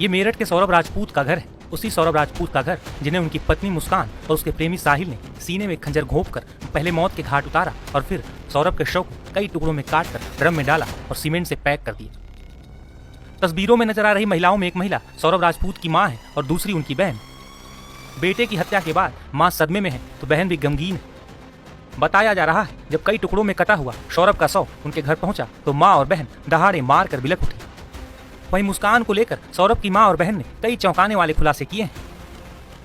ये मेरठ के सौरभ राजपूत का घर है। उसी सौरभ राजपूत का घर जिन्हें उनकी पत्नी मुस्कान और उसके प्रेमी साहिल ने सीने में खंजर घोंपकर पहले मौत के घाट उतारा और फिर सौरभ के शव को कई टुकड़ों में काटकर ड्रम में डाला और सीमेंट से पैक कर दिया। तस्वीरों में नजर आ रही महिलाओं में एक महिला सौरभ राजपूत की मां है और दूसरी उनकी बहन। बेटे की हत्या के बाद मां सदमे में है तो बहन भी गमगीन है। बताया जा रहा है जब कई टुकड़ों में कटा हुआ सौरभ का शव उनके घर पहुंचा तो मां और बहन दहाड़े मार कर बिलख उठी। वहीं मुस्कान को लेकर सौरभ की मां और बहन ने कई चौंकाने वाले खुलासे किए हैं।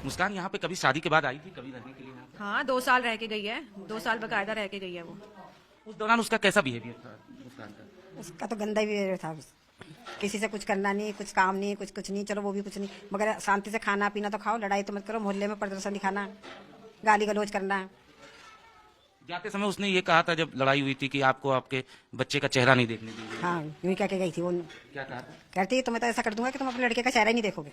मुस्कान यहाँ पे कभी शादी के बाद आई थी, कभी रहने के लिए? हाँ, 2 साल रह के गई है, 2 साल बकायदा रह के गई है वो। उस दौरान उसका कैसा बिहेवियर था मुस्कान का? उसका तो गंदा बिहेवियर था। किसी से कुछ करना नहीं, कुछ काम नहीं, कुछ नहीं, चलो वो भी कुछ नहीं, मगर शांति से खाना पीना तो खाओ, लड़ाई तो मत करो, मोहल्ले में प्रदर्शन दिखाना, गाली गलौज करना। जाते समय उसने ये कहा था जब लड़ाई हुई थी कि आपको आपके बच्चे का चेहरा नहीं देखने देंगे। हाँ, यूं ही कह के गई थी वो। क्या कहा था? कहती तो मैं तो ऐसा कर दूंगा कि तुम अपने लड़के का चेहरा ही नहीं देखोगे।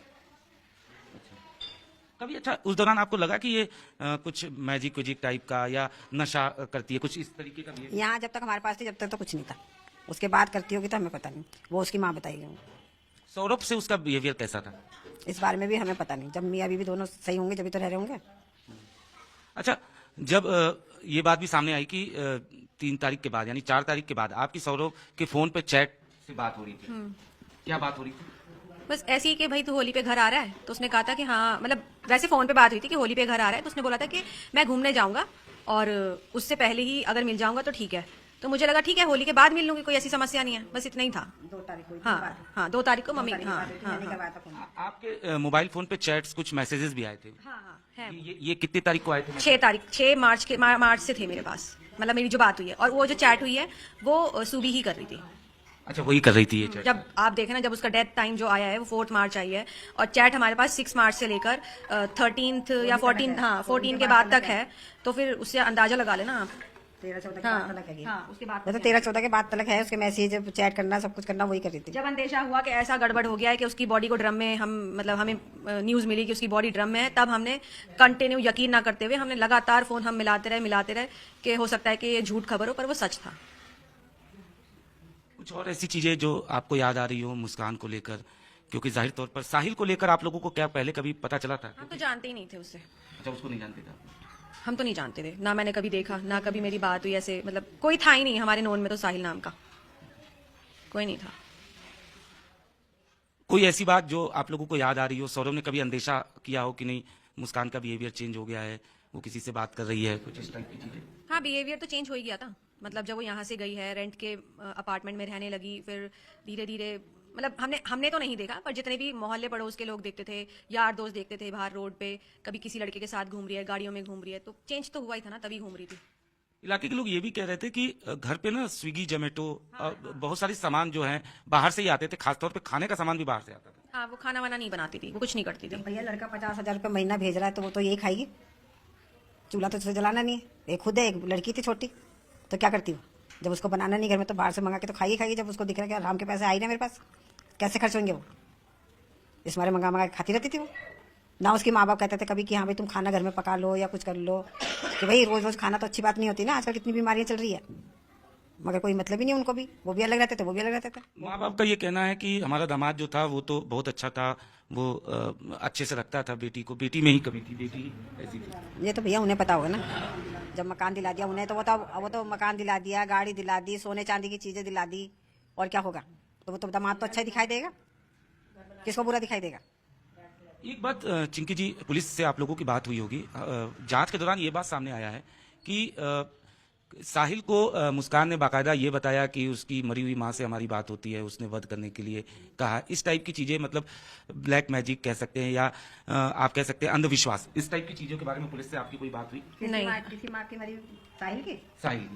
कभी अच्छा उस दौरान आपको लगा कि ये कुछ मैजिक विजिक टाइप का या नशा करती है, कुछ इस तरीके का बिहेवियर? यहाँ जब तक हमारे पास थी जब तक तो कुछ नहीं था, उसके बाद करती होगी तो हमें पता नहीं, वो उसकी माँ बताएगी। सौरभ से उसका बिहेवियर कैसा था इस बारे में भी हमें पता नहीं। जब मियाँ बीवी दोनों सही होंगे जब तो रह रहे होंगे। अच्छा, जब ये बात भी सामने आई कि 3 तारीख के बाद यानी 4 तारीख के बाद आपकी सौरभ के फोन पे चैट से बात हो रही थी, क्या बात हो रही थी? बस ऐसे ही कि भाई तू होली पे घर आ रहा है, तो उसने कहा था कि हाँ, मतलब वैसे फोन पे बात हुई थी कि होली पे घर आ रहा है, तो उसने बोला था कि मैं घूमने जाऊंगा और उससे पहले ही अगर मिल जाऊंगा तो ठीक है। तो मुझे लगा ठीक है, होली के बाद मिल लूंगी, कोई ऐसी समस्या नहीं है, बस इतना ही था। 2 तारीख को। हाँ, 2 तारीख को मम्मी। हाँ, आपके मोबाइल फोन पे चैट्स कुछ मैसेजेस भी आए थे? हाँ, है। ये कितनी तारीख को आए थे? 6 मार्च से थे मेरे पास, मतलब मेरी जो बात हुई है। और वो जो चैट हुई है वो सूबी ही कर रही थी। अच्छा, वही कर रही थी ये चैट? जब आप देखें ना, जब उसका डेथ टाइम जो आया है वो 4 मार्च आई है और चैट हमारे पास 6 मार्च से लेकर 13 या 14, हाँ 14 के बाद तक है। तो फिर उससे अंदाजा लगा लेना आप। 13-14 के बाद तलक है। हाँ, उसके बाद तो 13-14 के बाद तलक है। उसके मैसेज चैट करना सब कुछ करना वही कर रही थी। जब अंदेशा हुआ कि ऐसा गड़बड़ हो गया है कि उसकी बॉडी को ड्रम में हमें न्यूज मिली कि उसकी बॉडी ड्रम में है, तब हमने कंटिन्यू यकीन ना करते हुए हमने लगातार फोन हम मिलाते रहे कि हो सकता है कि ये झूठ खबर हो, पर वो सच था। कुछ और ऐसी चीजें जो आपको याद आ रही हो मुस्कान को लेकर, क्योंकि जाहिर तौर पर साहिल को लेकर आप लोगों को क्या पहले कभी पता चला था? हम तो जानते ही नहीं थे उससे। अच्छा, उसको नहीं जानते था? हम तो नहीं जानते थे, ना मैंने कभी देखा, ना कभी मेरी बात हुई ऐसे, मतलब कोई था ही नहीं हमारे नोन में तो साहिल नाम का कोई नहीं था। कोई ऐसी बात जो आप लोगों को याद आ रही हो, सौरभ ने कभी अंदेशा किया हो कि नहीं मुस्कान का बिहेवियर चेंज हो गया है, वो किसी से बात कर रही है, कुछ इस टाइप की चीजें? हाँ, बिहेवियर तो चेंज हो ही गया था। मतलब जब वो यहाँ से गई है, रेंट के अपार्टमेंट में रहने लगी, फिर धीरे धीरे, मतलब हमने तो नहीं देखा, पर जितने भी मोहल्ले पड़ोस के लोग देखते थे, यार दोस्त देखते थे बाहर रोड पे, कभी किसी लड़के के साथ घूम रही है, गाड़ियों में घूम रही है, तो चेंज तो हुआ ही था ना, तभी घूम रही थी। इलाके के लोग ये भी कह रहे थे कि घर पे ना स्विगी जोमेटो बहुत सारे सामान जो है बाहर से ही आते थे, खासतौर पे खाने का सामान भी बाहर से आता था। हाँ, वो खाना वाना नहीं बनाती थी, वो कुछ नहीं करती थी। भैया लड़का 50,000 रुपये महीना भेज रहा है तो वो तो यही खाएगी, चूल्हा तो उसे जलाना नहीं है। एक खुद है, एक लड़की थी छोटी, तो क्या करती हो? जब उसको बनाना नहीं घर में तो बाहर से मंगा के तो खाएगी। जब उसको दिख रहा है कि आराम के पैसे आए ना मेरे पास, कैसे खर्च होंगे वो, इस मारे मंगा के खाती रहती थी वो। ना उसके माँ बाप कहते थे कभी कि हाँ भाई तुम खाना घर में पका लो या कुछ कर लो, कि भाई रोज रोज खाना तो अच्छी बात नहीं होती ना, आजकल कितनी बीमारियां चल रही है, मगर कोई मतलब ही नहीं उनको भी। वो भी अलग रहते थे, वो भी अलग रहते थे। माँ बाप का ये कहना है कि हमारा दामाद जो था वो तो बहुत अच्छा था, वो अच्छे से रखता था बेटी को, बेटी में ही कमी थी, बेटी ऐसी थी। ये तो भैया उन्हें पता होगा ना, जब मकान दिला दिया उन्हें तो वो तो मकान दिला दिया, गाड़ी दिला दी, सोने चांदी की चीजें दिला दी, और क्या होगा? तो वो तो दामाद तो अच्छा ही दिखाई देगा, किसको बुरा दिखाई देगा? एक बात चिंकी जी, पुलिस से आप लोगों की बात हुई होगी, जांच के दौरान ये बात सामने आया है कि साहिल को मुस्कान ने बाकायदा ये बताया कि उसकी मरी हुई माँ से हमारी बात होती है, उसने वध करने के लिए कहा, इस टाइप की चीजें, मतलब ब्लैक मैजिक कह सकते हैं या आप कह सकते हैं अंधविश्वास, इस टाइप की चीजों के बारे में पुलिस से आपकी कोई बात हुई? नहीं। किसी माँ की मरी साहिल की? साहिल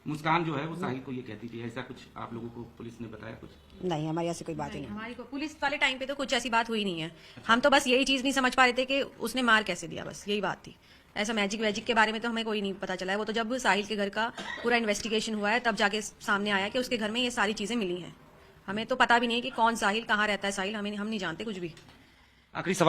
मुस्कान जो है वो साहिल को ये कहती थी, ऐसा कुछ आप लोगों को पुलिस ने बताया कुछ? नहीं, हमारी ऐसी कोई बात ही नहीं। हमारी पुलिस वाले टाइम पे तो कुछ ऐसी बात हुई नहीं है। हम तो बस यही चीज नहीं समझ पा रहे थे कि उसने मार कैसे दिया, बस यही बात थी। ऐसा मैजिक वैजिक के बारे में तो हमें कोई नहीं पता चला है। वो तो जब साहिल के घर का पूरा इन्वेस्टिगेशन हुआ है तब जाके सामने आया कि उसके घर में ये सारी चीजें मिली हैं। हमें तो पता भी नहीं कि कौन साहिल, कहाँ रहता है साहिल, हम नहीं जानते कुछ भी। आखिरी सवाल